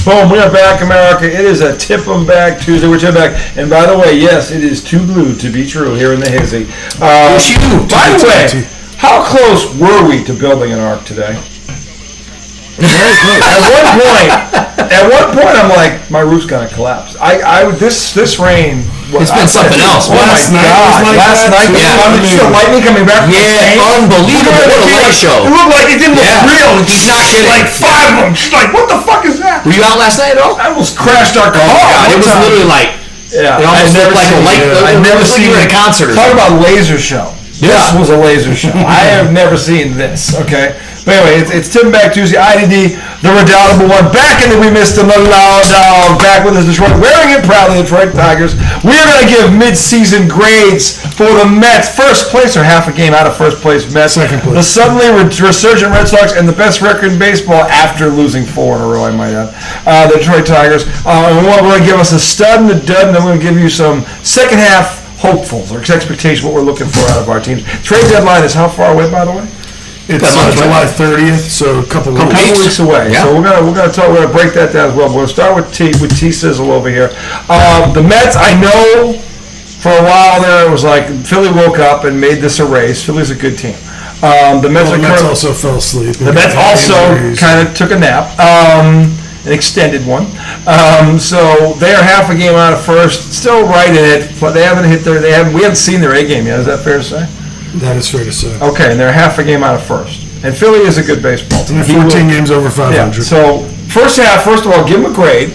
Boom, we are back, America. It is a Tip 'em Back Tuesday. We're Tip Back. And by the way, yes, it is too blue to be true here in the hizzy. By the way, how close were we to building an ark today? Very close. At one point, I'm like, my roof's gonna collapse. This rain. It's been something else. Last night, the lightning coming back. Yeah, unbelievable. What a light show. It looked like it didn't look real. He's not kidding. Like 5 of them. She's like, what the fuck is that? Were you out last night at all? I almost crashed our car. It was literally like, it almost looked like a light. I've never seen you at a concert. Talk about laser show. This was a laser show. I have never seen this, okay? But anyway, it's Tip 'em Back Tuesday. IDD, the redoubtable one, back in the We Missed Him, the Loud Dog, back with us, Detroit, wearing it proudly, the Detroit Tigers. We are going to give mid-season grades for the Mets. First place, or half a game out of first place, Mets. Second place. The suddenly resurgent Red Sox, and the best record in baseball after losing 4 in a row, I might add. The Detroit Tigers. And we're going to give us a stud and a dud, and then we're going to give you some second half hopefuls or expectations, what we're looking for out of our teams. Trade deadline is how far away, by the way? It's July 30th, so a couple weeks away. Yeah. So we're gonna break that down as well. But we'll start with T Sizzle over here. The Mets, I know for a while there it was like Philly woke up and made this a race. Philly's a good team. The Mets also fell asleep. The Mets also kind of took a nap. An extended one. So they are half a game out of first, still right in it, but they haven't hit we haven't seen their A game yet. Is that fair to say? That is fair to say. Okay, and they're half a game out of first. And Philly is a good baseball team. 14 games over 500. Yeah, so first half, first of all, give them a grade,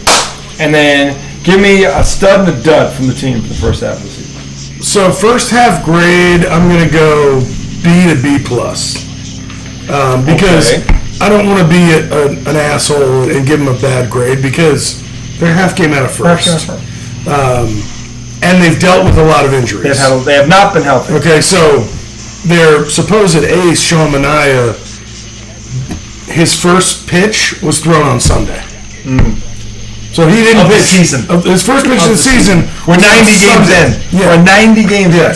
and then give me a stud and a dud from the team for the first half of the season. So first half grade, I'm going to go B to B plus. Because I don't want to be an asshole and give them a bad grade because they're half game out of first. And they've dealt with a lot of injuries. They have not been healthy. Okay, so their supposed ace, Sean Manaea, his first pitch was thrown on Sunday. So he didn't pitch. His first pitch of the season. We're 90 games in. Yeah. We're 90 games in.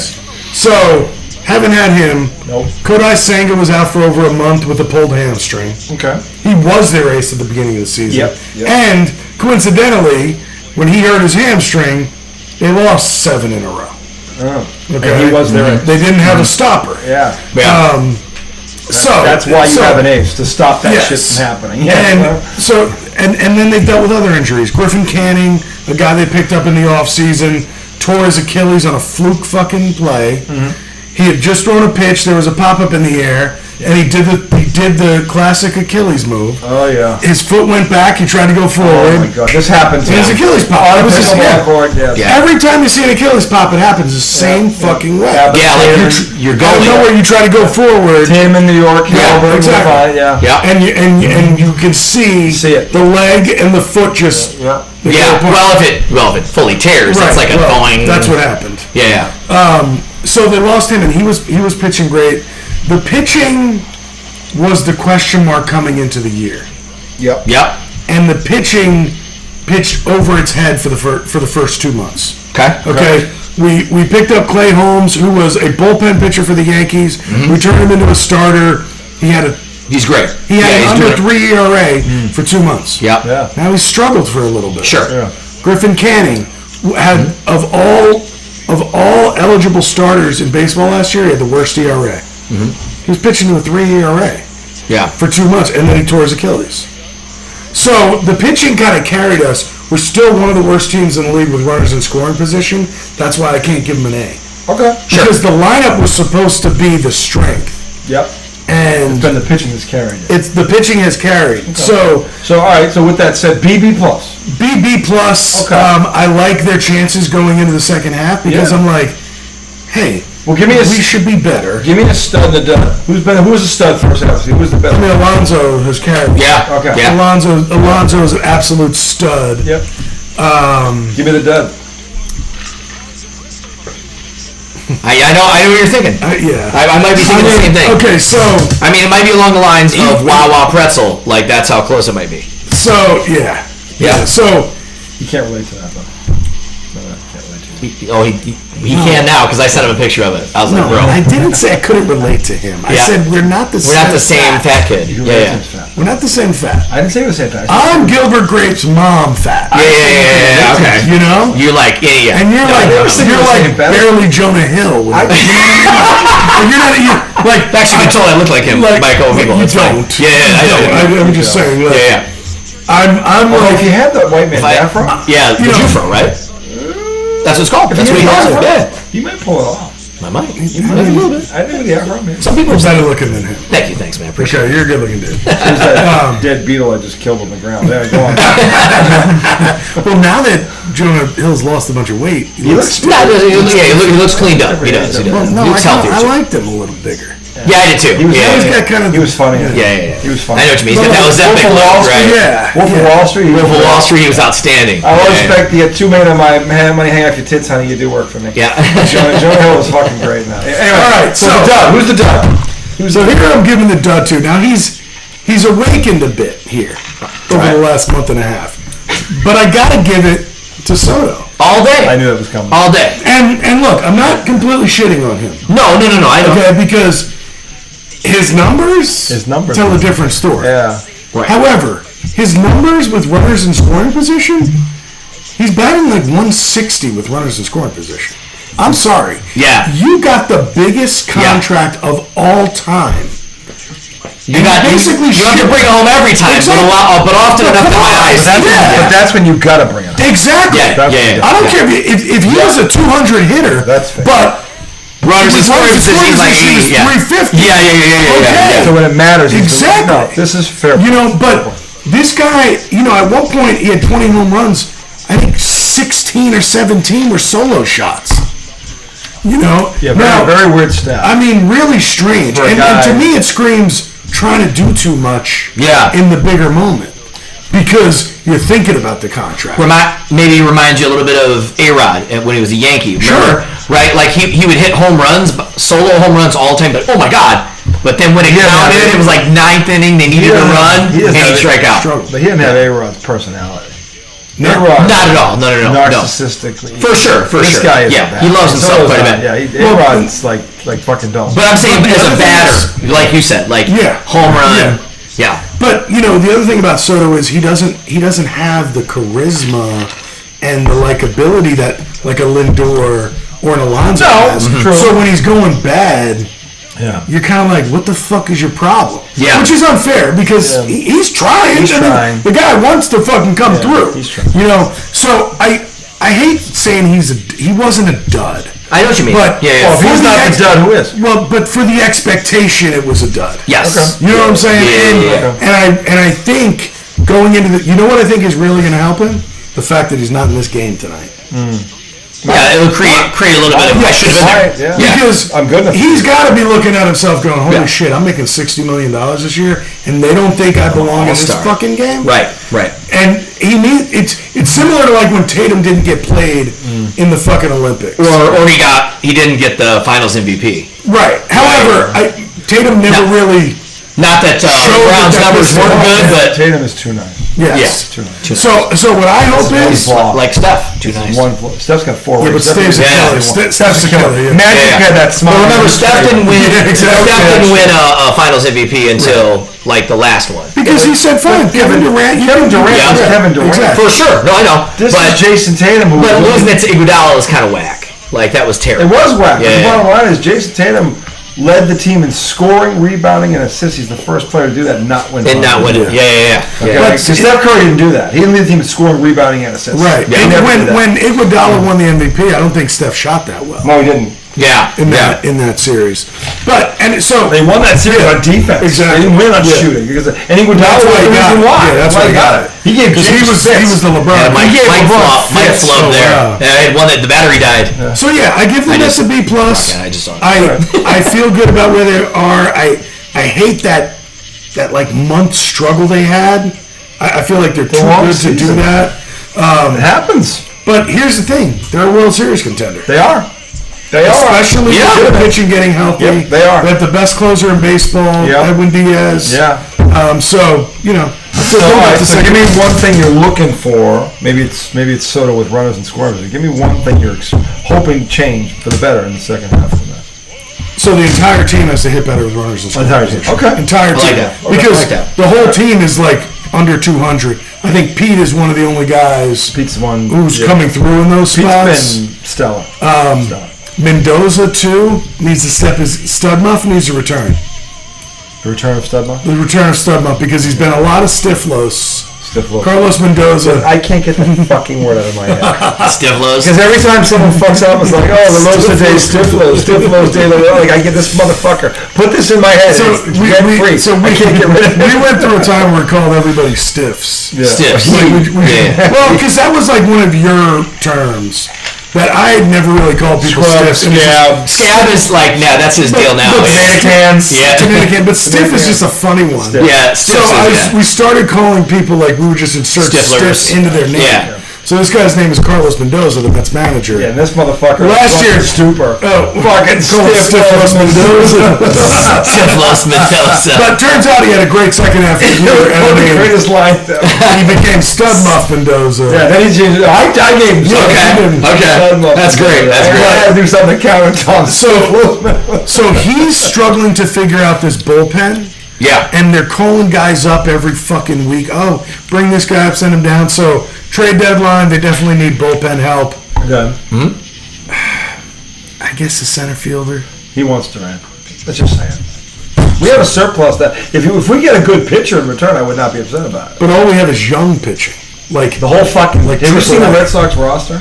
So, haven't had him. Nope. Kodai Senga was out for over a month with a pulled hamstring. Okay. He was their ace at the beginning of the season. Yep. And, coincidentally, when he hurt his hamstring, they lost 7 in a row. Oh. Okay. And he was their ace. They didn't have a stopper. Yeah. That's why you have an ace, to stop that shit from happening. Yeah. And then they've dealt with other injuries. Griffin Canning, a guy they picked up in the offseason, tore his Achilles on a fluke fucking play. He had just thrown a pitch. There was a pop-up in the air, and he did the classic Achilles move. Oh, yeah. His foot went back. He tried to go forward. Oh, my God. This happens. His Achilles pop. It was his hip. Yeah. Every time you see an Achilles pop, it happens the same fucking way. Yeah, like you're going. Out of nowhere, you try to go forward. Tim in New York. Exactly. Yeah. And you can see it. the leg and the foot just. Well, if it fully tears, it's like a going. That's what happened. Yeah. So they lost him, and he was pitching great. The pitching was the question mark coming into the year. Yep. And the pitching pitched over its head for the first 2 months. Okay. We picked up Clay Holmes, who was a bullpen pitcher for the Yankees. We turned him into a starter. He's great. He had an under 3 ERA for 2 months. Yeah. Now he's struggled for a little bit. Sure. Yeah. Griffin Canning had of all eligible starters in baseball last year, he had the worst ERA. He was pitching to a 3 ERA. Yeah. For 2 months, and then he tore his Achilles. So the pitching kind of carried us. We're still one of the worst teams in the league with runners in scoring position. That's why I can't give them an A. Okay. Because the lineup was supposed to be the strength. Yep. And it's been the pitching that's carried it. The pitching has carried. Okay. So all right. So with that said, BB plus. BB plus. Okay. I like their chances going into the second half because I'm like, hey, we should be better. Give me a stud and a dud. Who was the stud first half? Who was the best? I mean, Alonso has carried. Yeah. Okay. Yeah. Alonso is an absolute stud. Yep. Give me the dud. I know what you're thinking. I might be thinking the same thing. Okay, so I mean, it might be along the lines of Wawa Pretzel. Like that's how close it might be. So yeah. So you can't relate to that though. No, can't relate to it. He can now because I sent him a picture of it. I was like, bro. I didn't say I couldn't relate to him. I said we're not the same. We're not the same fat kid. Yeah. We're not the same fat. I didn't say it was the same fat. I'm Gilbert Grape's mom fat. Yeah, okay. You know? You're like, yeah. And you're like barely Jonah Hill. You're not, like... Actually, been told I look like him by a couple people. You don't. Yeah, I'm just saying. Look, yeah. I'm well, like... if you had the white man afro... Yeah, the Jufro, right? That's what it's called. That's what he calls it. Yeah. You might pull it off. I might. A little bit. I think with the afro, man. Some people are better looking than him. Thanks, man. Appreciate it. You're a good looking dude. There's that dead beetle I just killed on the ground. There, go on. Well, now that Jonah Hill's lost a bunch of weight, he looks cleaned up. He does. Well, no, I liked him a little bigger. Yeah, I did too. He was funny. Yeah. He was funny. I know what you mean. That was that big Wall Street. Yeah. Wolf of Wall Street. Wolf of Wall Street. He was outstanding. I always expect to get $2 million on my money hang off your tits, honey. You do work for me. Yeah. Jonah Hill was fucking great now. Anyway, all right. So the dud. Who's the dud? So here I'm giving the dud to. Now he's awakened a bit here over the last month and a half, but I gotta give it to Soto. All day. I knew that was coming. All day. And look, I'm not completely shitting on him. No. I know. Okay, because his numbers tell a different story. Yeah. Right. However, his numbers with runners in scoring position, he's batting like 160 with runners in scoring position. I'm sorry. Yeah. You got the biggest contract of all time. You have to bring it home every time, but often enough in my eyes. But that's when you gotta bring it home. Exactly. Yeah. I don't care if he was a 200 hitter, that's fair. But runners in scoring position is like 350. Yeah. Okay. So when it matters, exactly. No, this is fair. But this guy, at one point he had 20 home runs. I think 16 or 17 were solo shots. Yeah, very weird stat. I mean, really strange. And to me, it screams trying to do too much in the bigger moment because you're thinking about the contract. Maybe reminds you a little bit of A-Rod when he was a Yankee. Remember? Sure. Right? Like he would hit home runs, solo home runs all the time, but oh my God. But then when it counted, it was like ninth inning, they needed to run, and he'd strike out. But he didn't have A-Rod's personality. Not at all. No. Narcissistically. For sure. This guy is he loves himself quite a bit. Yeah, A-Rod's like fucking dumb. But I'm saying as a batter, like you said, home run. Yeah. But the other thing about Soto is he doesn't have the charisma and the likability that like a Lindor or an Alonso has. True. So when he's going bad, you're kind of like, what the fuck is your problem? Yeah. Which is unfair because he's trying. The guy wants to fucking come through. He's trying. So I hate saying he wasn't a dud. I know what you mean. But if he's not the dud, who is? Well, but for the expectation, it was a dud. Yes. Okay. You know what I'm saying? And I think going into what I think is really going to help him? The fact that he's not in this game tonight. Yeah, it would create a little bit of. I should have been there. Because I'm good enough. He's got to be looking at himself, going, "Holy shit, I'm making $60 million this year, and they don't think I belong in this fucking game." Right. And it's similar to like when Tatum didn't get played in the fucking Olympics, or he didn't get the Finals MVP. Right. However, Tatum never really. Not that Brown's numbers weren't good, but Tatum is too nice. Yes. Too nice. So what I hope is like Steph, too nice. Steph's got 4 Yeah, but Steph's a killer. Steph's a killer. Magic had that smile. Well, remember, Steph didn't win. Steph didn't win a Finals MVP until like the last one. Because he said, "Fine, Kevin Durant." Kevin Durant. Exactly. For sure. No, I know. This is Jason Tatum. But losing it to Iguodala was kind of whack. Like that was terrible. It was whack. Yeah. The bottom line is Jason Tatum led the team in scoring, rebounding, and assists. He's the first player to do that, not win. And not win it. Yeah. Okay. But Steph Curry didn't do that. He didn't lead the team in scoring, rebounding, and assists. Right. Yeah, and when Iguodala won the MVP, I don't think Steph shot that well. No, he didn't. Yeah. In that series. But so they won that series on defense. Exactly. They didn't win on shooting because Iguodala was the reason why. Yeah, that's why he got it. He gave because he was the LeBron. Mike flubbed there. Had one that the battery died. So I give them this a B+. I just saw it. I feel good about where they are. I hate that like month struggle they had. I feel like they're too good to do that. It happens. But here's the thing: they're a World Series contender. They are. Especially with the pitching getting healthy. Yep, they are. They have the best closer in baseball, Edwin Diaz. Yeah. So give me one thing you're looking for. Maybe it's Soto with runners and scorers. Give me one thing you're hoping change for the better in the second half of that. So the entire team has to hit better with runners and scoring. Entire team. Okay. Entire team. like that. Okay. Because I like that. the whole team is like under 200. I think Pete is one of the only guys Pete's the one who's coming through in those spots. Pete's been stellar. Mendoza too needs to step his Studmuff needs to return. The return of Studmuff? The return of Studmuff because he's been a lot of Stiflos. Carlos Mendoza. I can't get that fucking word out of my head. Stiflos. Because every time someone fucks up, it's like, oh, the Losa de Stiflos de la. Like, I get this motherfucker. Put this in my head. So it's get free. I can't get rid of it. We went through a time where we called everybody stiffs. Yeah. Stiffs. Well, because that was like one of your terms that I had never really called people stiffs. Scab is like, nah, that's his deal now. Dominicans. Yeah. Dominican, but stiff is just a funny one. Yeah, So stiffs. we started calling people like we would just insert Stiflers. stiffs into their name. Yeah. So this guy's name is Carlos Mendoza, the Mets manager. Yeah, and this motherfucker. Last year, stupor. Fucking Fucking Stiflos Mendoza. Stiflos Mendoza. But turns out he had a great second half of the year. One of the And greatest lines though. he became Studmuff Mendoza. Yeah, then he changed it. I gave him Okay. That's great. That's I great. had to do something to counter Tom. So he's struggling to figure out this bullpen. Yeah. And they're calling guys up every fucking week. Oh, bring this guy up, send him down. So trade deadline, they definitely need bullpen help. Done. I guess the center fielder. He wants Durant. Let's just say it. We have a surplus that if we get a good pitcher in return, I would not be upset about it. But all we have is young pitching. Like The whole fucking Like have you seen the triple A. Red Sox roster?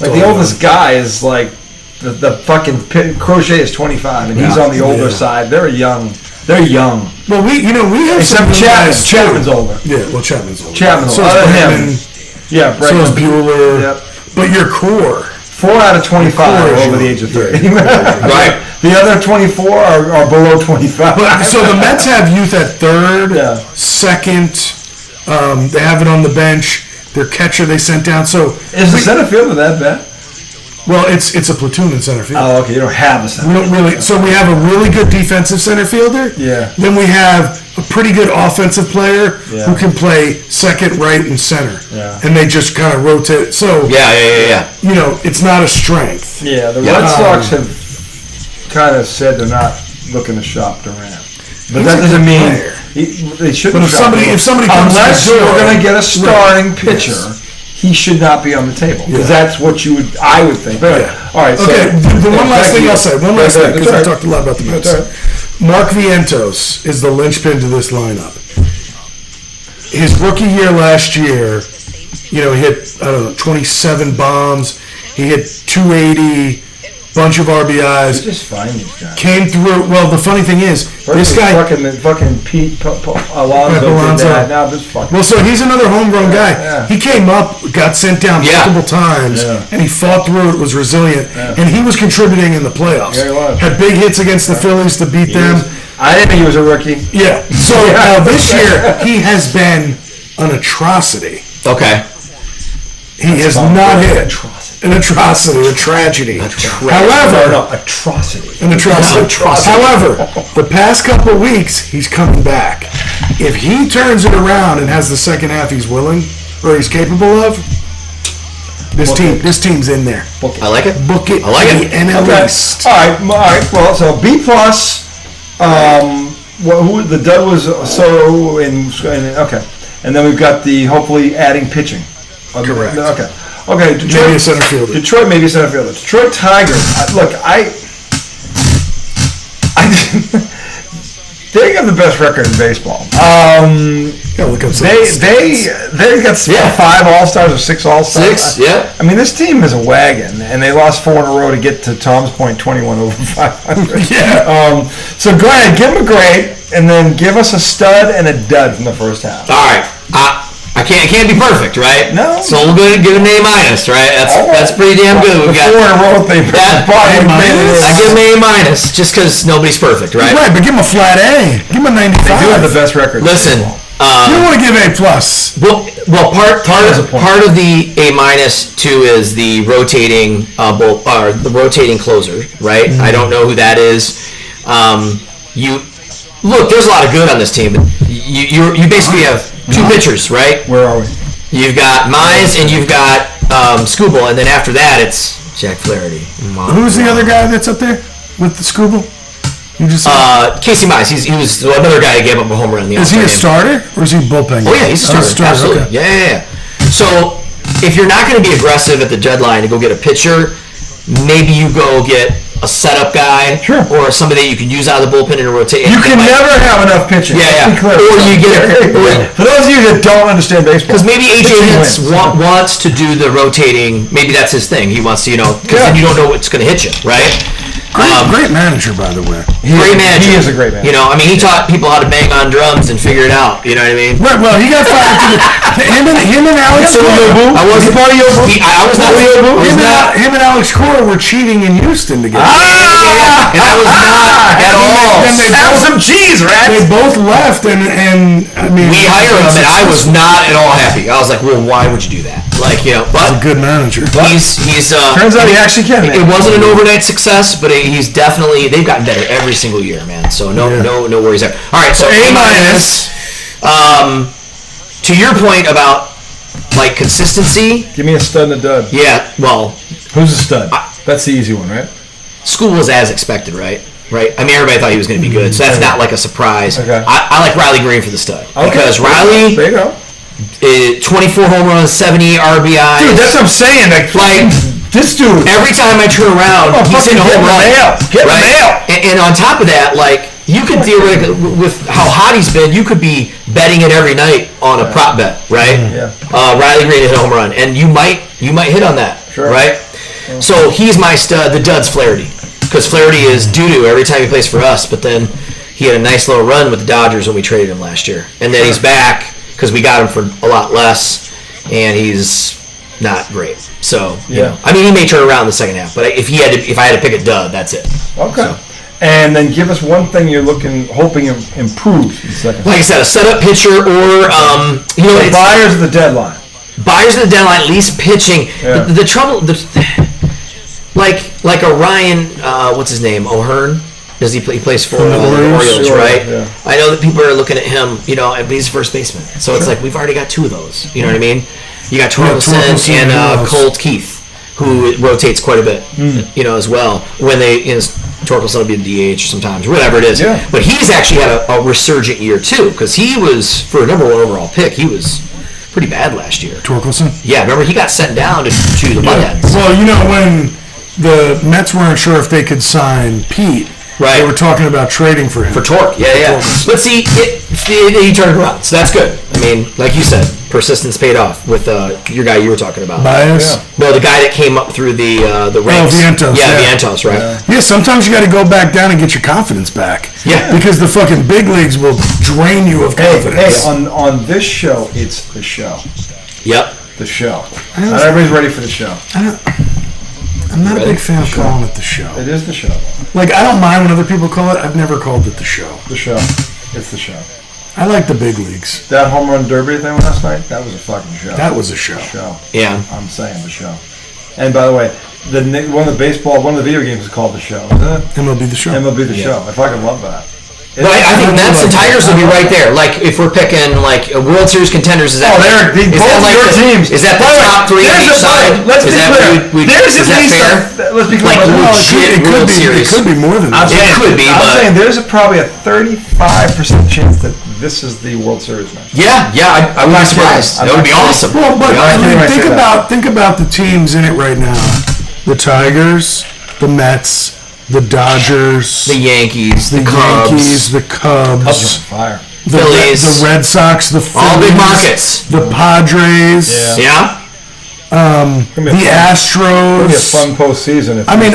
Like the oldest guy is like the fucking Crochet is 25 and he's on the older side. They're young. They're young. Well, we have Except some good guys, too. Chapman's older. Yeah, well, Chapman's older. Chapman's So older. is Other than Bregman, him. Yeah, So is Bregman. Bueller. Yep. But your core. 4 out of 25 Core are is over the young. age of 30. Right. The other 24 are below 25. But so the Mets have youth at third, Yeah. second. They have it on the bench. Their catcher they sent down. So Is the center fielder that bad? well, it's a platoon in center field. Oh, okay. You don't have a center. We don't really. So we have a really good defensive center fielder. Yeah. Then we have a pretty good offensive player Yeah. who can play second, right, and center. Yeah. And they just kind of rotate. So Yeah. you know, it's not a strength. Yeah, the Yeah. Red Sox have kind of said they're not looking to shop Durant. But He's that a doesn't good mean player. they shouldn't. But if shop somebody- him. if somebody comes to unless the you're door- going to get a starting Right. pitcher, Yes. he should not be on the table because Yeah. that's what I would think. But anyway, all right. So, Okay, the one last thing I'll say. One last thing, because I That's talked a lot about the Mets. all right. Mark Vientos is the linchpin to this lineup. His rookie year last year, you know, he hit, 27 bombs. He hit 280, bunch of RBIs. Just find these guys. Came through. Well, the funny thing is, this guy. fucking Pete Alonso did Alonso. that. Now this fucking. Well, so he's another homegrown guy. Yeah. He came up, got sent down Yeah. multiple times, Yeah. and he fought through it, was resilient, and he was contributing in the playoffs. Yeah, he was. Had big hits against the Phillies to beat them. I didn't think he was a rookie. Yeah. So now this year, he has been an atrocity. Okay. He has fine. not hit Atrocity. an atrocity, a tragedy. No, However, atrocity. an atrocity. Atrocity. However, the past couple of weeks, he's coming back. If he turns it around and has the second half he's willing or he's capable of, this team's in there. I like it. Book it. I like to it. the NL Okay. East. All right. Well, so B plus. Who the dud was so in okay, and then we've got the hopefully adding pitching. Correct. Okay. Detroit, Maybe a center fielder. Detroit maybe a center fielder. Detroit Tigers. They got the best record in baseball. Yeah, look up some They got 5 All-Stars or 6 All-Stars. 6, yeah. I mean, this team is a wagon, and they lost 4 in a row to get to Tom's point, 21 over 500. Yeah. So go ahead, give them a grade, and then give us a stud and a dud from the first half. All right. It can't be perfect, right? No. So we'll go give it an A minus, right? That's pretty damn good. We've The 4 in got a row they minus? I give them an A minus just because nobody's perfect, right? Right, but give him a flat A. Give him a 95. They do have the best record. Listen. You don't want to give A plus. Well, part of the A minus too is the rotating the rotating closer, right? I don't know who that is. You look, there's a lot of good on this team, but you basically have 2 pitchers, right? Where are we? You've got Mize and you've got Skubal, and then after that it's Jack Flaherty. Who's the other guy that's up there? with the Scooble? You just Casey Mize. He was another guy who gave up a home run in the is he a All-Star game. starter or is he bullpen? Oh yeah, he's a starter. Absolutely. Okay. Yeah. So if you're not going to be aggressive at the deadline to go get a pitcher, maybe you go get a setup guy, or somebody that you can use out of the bullpen in a rotation. You can never have enough pitching. Yeah. Or you get for those of you that don't understand baseball, because maybe AJ Hinch wants to do the rotating. Maybe that's his thing. He wants to, because then you don't know what's going to hit you, right? Great manager, by the way. Great manager. He is a great manager. He taught people how to bang on drums and figure it out. You know what I mean? Right. Well, he got fired to him and Alex Cora. I wasn't part of your boo. I was not part of your boo. Him and Alex Cora were cheating in Houston together. And I was not at all. And they have some cheese, rats. They both left, and I mean, we hired him, and I was not at all happy. I was like, well, why would you do that? But he's a good manager. He's turns out he actually can. It wasn't an overnight success, but he's definitely, they've gotten better every single year, man. So no worries there. All right, so A-. To your point about consistency. Give me a stud and a dud. Yeah, well, who's a stud? That's the easy one, right? School was as expected, right? I mean, everybody thought he was going to be good, so that's not like a surprise. Okay. I like Riley Green for the stud because Riley. There you go. 24 home runs, 70 RBIs. Dude, that's what I'm saying. Like this dude. Every time I turn around, he's in a home run. Get the mail. And on top of that, you could theoretically, with how hot he's been, you could be betting it every night on a prop bet, right? Yeah. Riley Green hit a home run, and you might hit on that, right? So he's my stud. The dud's Flaherty, because Flaherty is doo-doo every time he plays for us. But then he had a nice little run with the Dodgers when we traded him last year, and then he's back because we got him for a lot less, and he's not great. So I mean, he may turn around in the second half, but if I had to pick a dud, that's it. Okay. So. And then give us one thing you're hoping improves in the second. Like I said, a setup pitcher, or buyers at the deadline. Buyers at the deadline, at least pitching. Yeah. The trouble, like a Ryan, what's his name, O'Hearn? Does he plays for the Orioles, right? Yeah. I know that people are looking at him, and he's first baseman. So it's like we've already got two of those. You know what I mean? You got Torkelson and Colt Keith, who rotates quite a bit, as well. When Torkelson will be the DH sometimes, whatever it is. Yeah. But he's actually had a resurgent year too, because he was, for a number one overall pick, he was pretty bad last year. Torkelson? Yeah, remember he got sent down to the Buttheads. Well, when the Mets weren't sure if they could sign Pete, right? They were talking about trading for him. For Torque, yeah. But see, he turned around, so that's good. I mean, like you said, persistence paid off with your guy you were talking about. Bias? Yeah. No, the guy that came up through the ranks. Vientos. Yeah, Vientos, right? Yeah, sometimes you got to go back down and get your confidence back. Yeah. Because the fucking big leagues will drain you of confidence. Hey, on this show, it's the show. Yep. The show. Not everybody's ready for the show. I'm not a big fan of calling it the show. It is the show. I don't mind when other people call it. I've never called it the show. The show. It's the show. I like the big leagues. That home run derby thing last night, that was a fucking show. That was a show. Yeah. I'm saying the show. And by the way, one of the video games is called the show, isn't it? MLB the show. MLB the show. I fucking love that. But I think Mets and Tigers would be right there. Like if we're picking a World Series contenders, is that teams? Is that the top three on each side? Let's be clear. There's at least let's be clear. It could be more than that. It could be. I'm saying there's probably a 35% chance that this is the World Series match. Yeah. I would be surprised. That would be awesome. Well, but think about the teams in it right now: the Tigers, the Mets, the Dodgers, the Yankees, the Cubs, Fire. the Phillies, the Red Sox, the Phillies, all big markets, the Padres, the Astros. It'll be a fun postseason. I think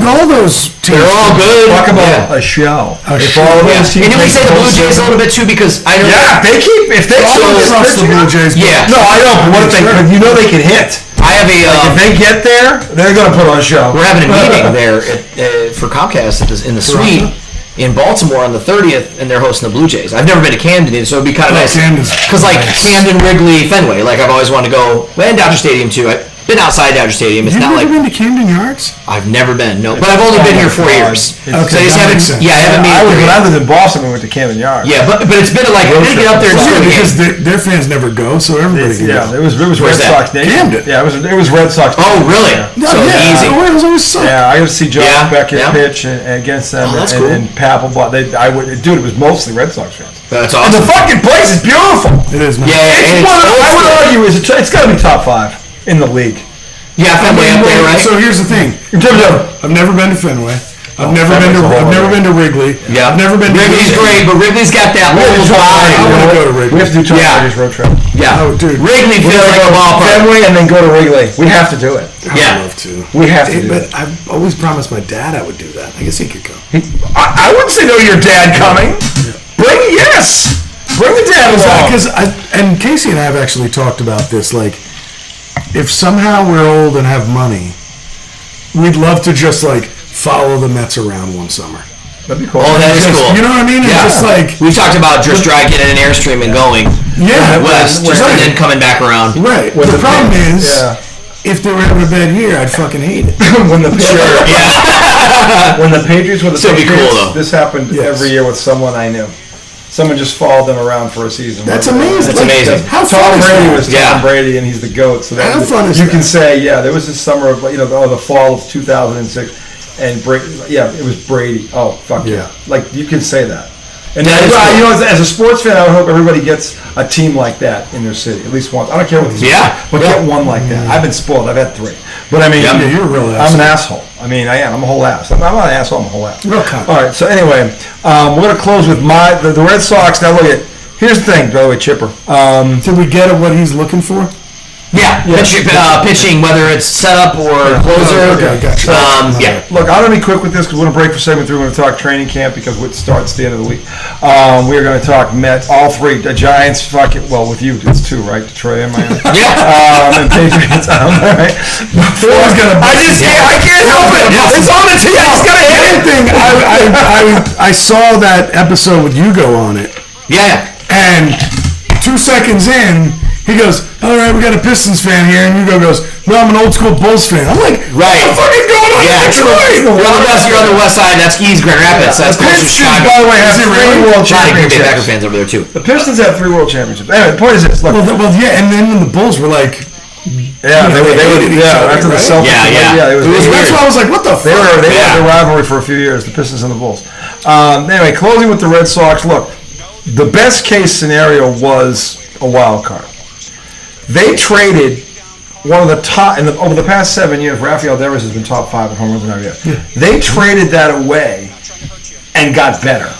all those teams. They're all good. Talk about a show. And then we say the Blue Jays a little bit too, because I know. Yeah, if they trust the Blue Jays. Yeah. No, I don't. But what if they can hit? I have if they get there, they're going to put on a show. We're having a meeting there for Comcast in the suite in Baltimore on the 30th, and they're hosting the Blue Jays. I've never been to Camden, so it'd be kind of nice. Because Camden, Wrigley, Fenway, I've always wanted to go, and Dodger Stadium too. been outside Dodger Stadium. It's You've not never like been to Camden Yards? I've never been. No, but I've only been here 4 years. Okay, So I just that haven't. makes sense. Yeah, I haven't made it. When I lived in Boston, we went to Camden Yards. Yeah, but it's been like I didn't get up there and Yeah, see the because game. their fans never go, so everybody can Yeah, go. it was Red Where's that? Sox Nation. Camden. Yeah, it was Red Sox. Oh, really? No, So yeah, easy. it was always so. Yeah, I got to see John Yeah, Beckett yeah. pitch against them, Oh, that's and, cool. and Papelbon. Dude, it was mostly Red Sox fans. That's And the awesome. fucking place is beautiful. It is, man. Yeah, It's and one of, I would it's argue it's got to be top 5 in the league yeah, Fenway up there, right? So here's the thing. in terms of. I've never been to Fenway. I've never Fenway's been to. a whole I've never other- been to Wrigley. Yeah, I've never been to Wrigley's great, but Wrigley's got that We have little to do vibe. I wanna go to Wrigley. We have to do Tom Yeah. Brady's road trip. Yeah, Oh, dude. Wrigley feels like a ballpark. Fenway and then go to Wrigley. We have to do it. Yeah. I'd love to. We have to Hey, do but it. I've always promised my dad I would do that. I guess he could go. I wouldn't say no to your dad coming. Bring the dad along. Because and Casey and I have actually talked about this. Like, if somehow we're old and have money, we'd love to just like follow the Mets around one summer. That'd be cool. Oh, that is cool. You know what I mean? Yeah. It's just like We've talked about just getting an airstream and going yeah, west, just right. and then coming back around. Right. With the the problem Mets. is, Yeah. if they were having a bed here, I'd fucking hate it. when the Yeah. when the Patriots were the Still be cool, Patriots, though. this happened Yes. every year with someone I knew. Someone just followed them around for a season. That's Remember amazing. That's amazing. How Tom fun is Brady that? was Tom Yeah. Brady, and he's the GOAT. So that How fun is you that? can say, yeah, there was this summer of the fall of 2006, and it was Brady. Oh fuck yeah. Yeah. Like you can say that. And That is cool. you know, as a sports fan, I would hope everybody gets a team like that in their city at least once. I don't care what the team Yeah. is, but get one like that. I've been spoiled. I've had 3, but I mean, Yeah, you're a real I'm an asshole. I mean, I am. I'm a whole ass. I'm not an asshole. I'm a whole ass. Real cunt. All right. So anyway, we're gonna close with the Red Sox. Now look at. Here's the thing, by the way, Chipper. Did we get at what he's looking for? Yeah, pitching, whether it's setup or closer. Okay, gotcha. Yeah. Look, I'm going to be quick with this because we're going to break for segment 3. We're going to talk training camp because it starts at the end of the week. We're going to talk Mets, all 3. The Giants, with you, it's 2, right? Detroit and Miami. Yeah. And Patriots. All right. Four's gonna be- I can't help it. It's on the team. It's got to hit. Thing, I saw that episode with Hugo on it, Yeah. and 2 seconds in, he goes, "All right, we got a Pistons fan here," and Hugo goes, "No, I'm an old school Bulls fan." I'm like, Right. "What the fuck is going on Yeah. in Detroit?" You're on the west side. That's East Grand Rapids. That's The close to Pistons, Chicago. by the way, have 3 world A lot of Green Bay Packer championships. fans over there too. The Pistons have 3 world championships. Anyway, the point is this. Look, Well, yeah, and then when the Bulls were like, yeah, they hated each other, after the right? Celtics. Yeah. It was that's weird. why I was like, "What the They fuck?" had the rivalry for a few years, the Pistons and the Bulls. Anyway, closing with the Red Sox. Look, the best case scenario was a wild card. They traded one of the top, over the past 7 years, Rafael Devers has been top 5 in home runs and RBI. They traded that away and got better.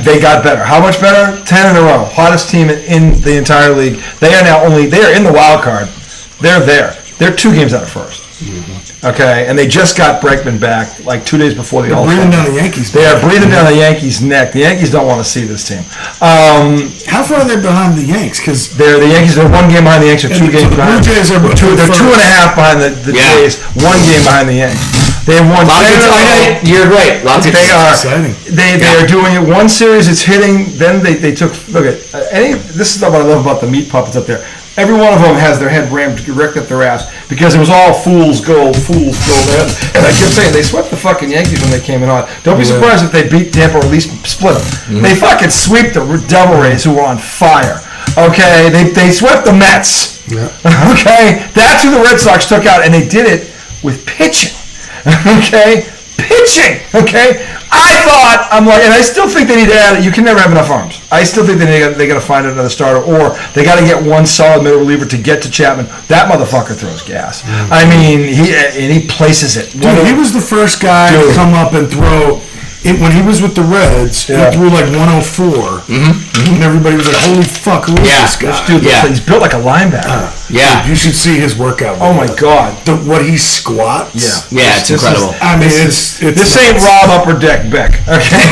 They got better. How much better? 10 in a row. Hottest team in the entire league. They are in the wild card. They're there. They're 2 games out of first. Okay, and they just got Bregman back like 2 days before the All-Star. Breathing down the Yankees. They are breathing down the Yankees' neck. The Yankees don't want to see this team. How far are they behind the Yanks? Because The Yankees are 1 game behind the Yankees. Are 2 games the behind. Blue Jays are They're 2.5 behind the Yeah. Jays. 1 game behind the Yankees. They have won. You're right. Lots of They are. exciting. They are doing it. One series, it's hitting. Then they took. Look at this is what I love about the meat puppets up there. Every one of them has their head rammed directly up their ass because it was all fool's gold. And I kept saying they swept the fucking Yankees when they came in on. Don't be surprised if they beat Tampa or at least split them. They fucking sweep the Devil Rays who were on fire. Okay, they swept the Mets. Yeah. Okay, that's who the Red Sox took out, and they did it with pitching. Okay, pitching. Okay, and I still think they need to add. You can never have enough arms. I still think they got to find another starter, or they got to get one solid middle reliever to get to Chapman. That motherfucker throws gas. I mean, he places it. Dude, he was the first guy to come up and throw. When he was with the Reds, he threw like 104. And everybody was like, "Holy fuck, who is this guy?" This dude, he's built like a linebacker. Yeah. You should see his workout. Oh my god. What he squats. Yeah, it's incredible. I mean, it's This ain't Rob Upper Deck Beck, okay?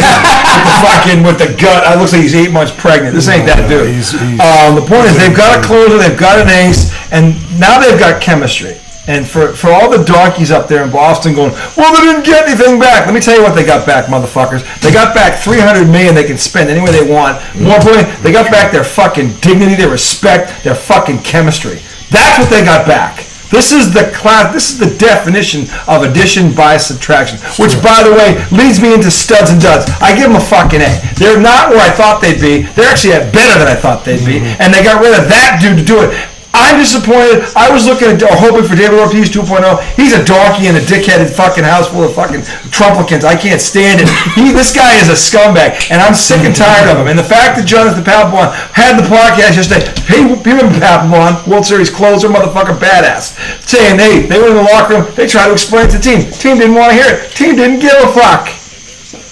with the gut. It looks like he's 8 months pregnant. This ain't that dude. he's The point is, they've got a closer, they've got an ace, and now they've got chemistry. And for all the donkeys up there in Boston going, well, they didn't get anything back. Let me tell you what they got back, motherfuckers. They got back $300 million they can spend any way they want. More importantly, they got back their fucking dignity, their respect, their fucking chemistry. That's what they got back. This is the definition of addition by subtraction, which, by the way, leads me into studs and duds. I give them a fucking A. They're not where I thought they'd be. They're actually better than I thought they'd be, and they got rid of that dude to do it. I'm disappointed. I was looking at or hoping for David Ortiz 2.0. He's a donkey in a dickheaded fucking house full of fucking Trumplicans. I can't stand it. This guy is a scumbag, and I'm sick and tired of him. And the fact that Jonathan Papelbon had the podcast yesterday, hey, remember Papelbon, World Series closer, motherfucker, badass, saying, hey, they went in the locker room, they tried to explain it to the team. Team didn't want to hear it. Team didn't give a fuck.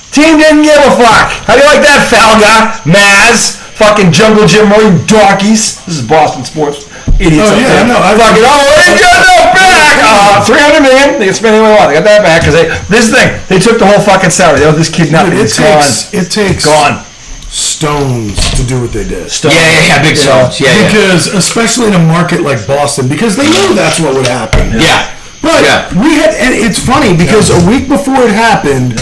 Team didn't give a fuck. How do you like that, Falga? Maz? Fucking Jungle Jim Murray donkeys. This is Boston sports. Idiots. Oh, yeah, I know. Fucking, they got no back. $300 million. They can spend any way they want. They got that back because this thing. They took the whole fucking salary. They owe this kid nothing. Dude, it takes gone. Stones to do what they did. Yeah, big stones. Yeah, because especially in a market like Boston, because they knew that's what would happen. Yeah. But we had, and it's funny because a week before it happened,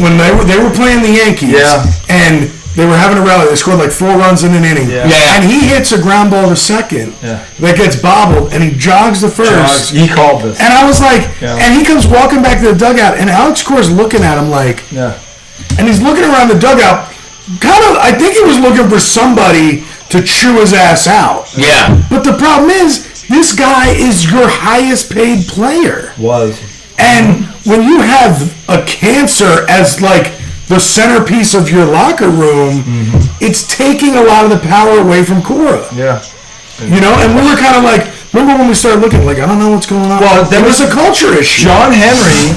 when they were playing the Yankees, and they were having a rally. They scored like 4 runs in an inning. And he hits a ground ball to second that gets bobbled, and he jogs the first. He called this. And I was like, and he comes walking back to the dugout, and Alex Core's looking at him like, and he's looking around the dugout, kind of, I think he was looking for somebody to chew his ass out. Yeah. But the problem is, this guy is your highest paid player. And when you have a cancer as like the centerpiece of your locker room, it's taking a lot of the power away from Cora. You know, and we were kind of like, remember when we started looking, like, I don't know what's going on. Well, there was a culture issue. John Henry,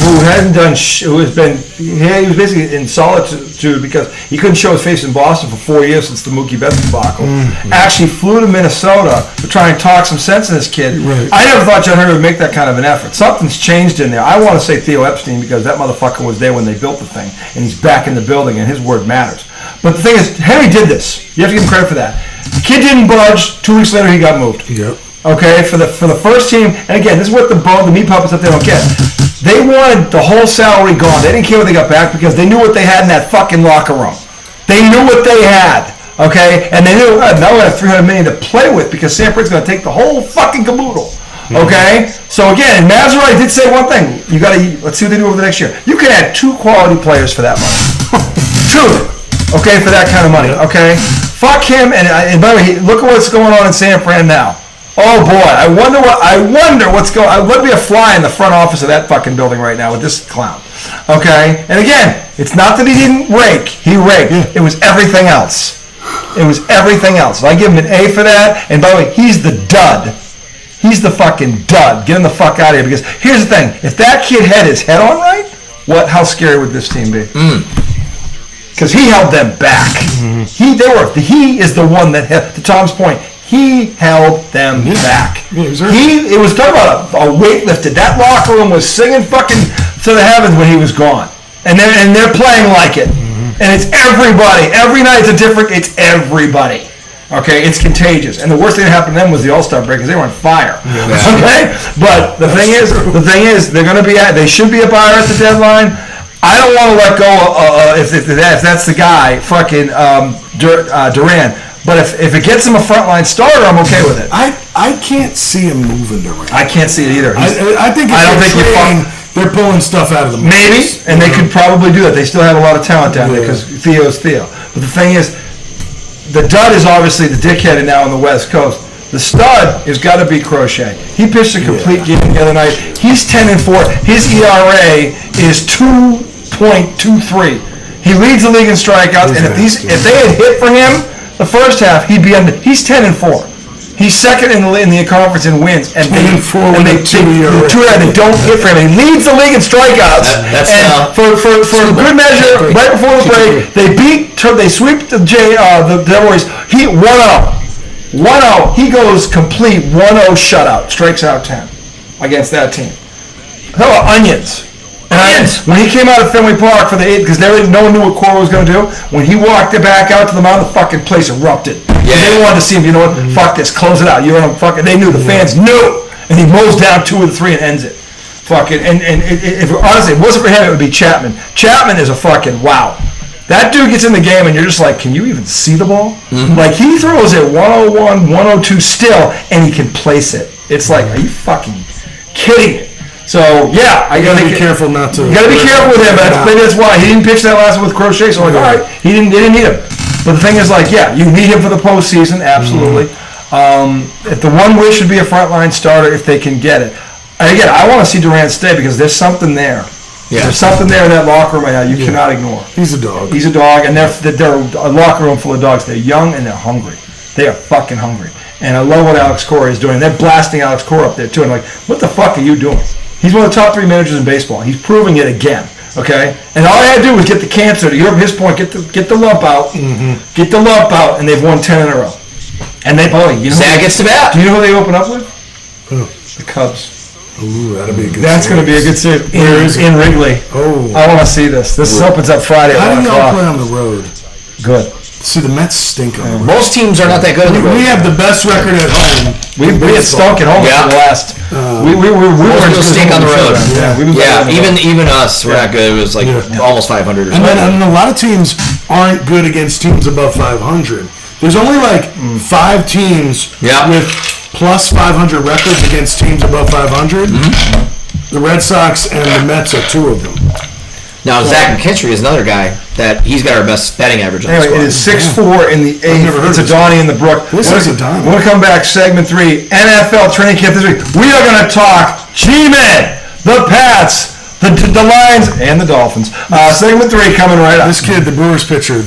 who hadn't done, he was basically in solitude because he couldn't show his face in Boston for 4 years since the Mookie Betts debacle. Actually flew to Minnesota to try and talk some sense in this kid. I never thought John Henry would make that kind of an effort. Something's changed in there. I want to say Theo Epstein because that motherfucker was there when they built the thing, and he's back in the building, and his word matters. But the thing is, Henry did this. You have to give him credit for that. The kid didn't budge. 2 weeks later, he got moved. Okay, for the first team, and again, this is what the meat puppets up there don't get. They wanted the whole salary gone. They didn't care what they got back because they knew what they had in that fucking locker room. They knew what they had, okay? And they knew, now we have $300 million to play with because Sanford's going to take the whole fucking caboodle, okay? So again, Maserati did say one thing. Let's see what they do over the next year. You can add 2 quality players for that money. 2, okay, for that kind of money, okay? Fuck him, and by the way, look at what's going on in San Fran now. Oh boy, I wonder what's going on. I'd love to be a fly in the front office of that fucking building right now with this clown. Okay? And again, it's not that he didn't rake. He raked. It was everything else. It was everything else. So I give him an A for that. And by the way, he's the dud. He's the fucking dud. Get him the fuck out of here. Because here's the thing. If that kid had his head on right, how scary would this team be? Because he held them back. He is the one that, to Tom's point, he held them back. It was talking about a weightlifted. That locker room was singing fucking to the heavens when he was gone, and they're playing like it. And it's everybody. Every night it's everybody. Okay, it's contagious. And the worst thing that happened to them was the All-Star break because they were on fire. Okay, but the thing is, they're going to be they should be a buyer at the deadline. I don't want to let go if that's the guy, fucking Duran. But if it gets him a frontline starter, I'm okay with it. I can't see him moving Durant. I can't see it either. I think they're pulling stuff out of the maybe, and they could probably do that. They still have a lot of talent down there because Theo's Theo. But the thing is, the dud is obviously the dickhead now on the West Coast. The stud has got to be Crochet. He pitched a complete game the other night. He's 10-4. His ERA is 2.23. He leads the league in strikeouts, and if they had hit for him the first half, he'd be under. He's 10-4. He's second in the conference in wins, and they don't hit for him. He leads the league in strikeouts. For good measure, right before the break, they sweep the Devils. He 1-0. He goes complete 1-0 shutout, strikes out 10 against that team. How about onions? When he came out of Fenway Park for the 8th, because no one knew what Cora was going to do, when he walked it back out to the mound, the fucking place erupted. They didn't want to see him. You know what? Fuck this. Close it out. They knew. The fans knew. and he mows down 2 of the 3 and ends it. Fucking and if honestly it wasn't for him, it would be Chapman. Chapman is a fucking wow. That dude gets in the game and you're just like, can you even see the ball? Like he throws it 101, 102 still, and he can place it. It's like, are you fucking kidding me? So yeah, I gotta be careful not to. You gotta be careful with him. Maybe that's why he didn't pitch that last one with Crochet. So I'm like, all right, they didn't need him. But the thing is, like, yeah, you need him for the postseason, absolutely. If the one wish should be a frontline starter, if they can get it. And again, I want to see Durant stay because there's something there. Yeah. There's something there in that locker room right now you cannot ignore. He's a dog. He's a dog, and they're a locker room full of dogs. They're young and they're hungry. They are fucking hungry. And I love what Alex Cora is doing. They're blasting Alex Cora up there too. And like, what the fuck are you doing? He's one of the top 3 managers in baseball. He's proving it again. Okay, and all I had to do was get the cancer. To his point, get the lump out, get the lump out, and they've won 10 in a row. And they Zach gets to bat. Do you know who they open up with? Who? The Cubs. Ooh, that'll be a good. That's going to be a good series. In Wrigley. Oh, I want to see this. This opens up Friday at 1 how do y'all o'clock. play on the road? Good. See, the Mets stink on the road. Most teams are not that good on the road. We have the best record at home. We had stunk at home for the last. We were Most stink on the road. Yeah, even us, we're not good. It was like almost 500 or something. And a lot of teams aren't good against teams above 500. There's only like 5 teams with plus 500 records against teams above 500. The Red Sox and the Mets are 2 of them. Now, Zach McKinstry is another guy that he's got our best batting average on the squad. It is 6'4" in the 8th. It's a Donnie in the Brook. This is a Donnie. We'll come back, segment 3, NFL training camp this week. We are going to talk G-Men, the Pats, the Lions, and the Dolphins. Segment 3 coming right up. This kid, the Brewers pitcher,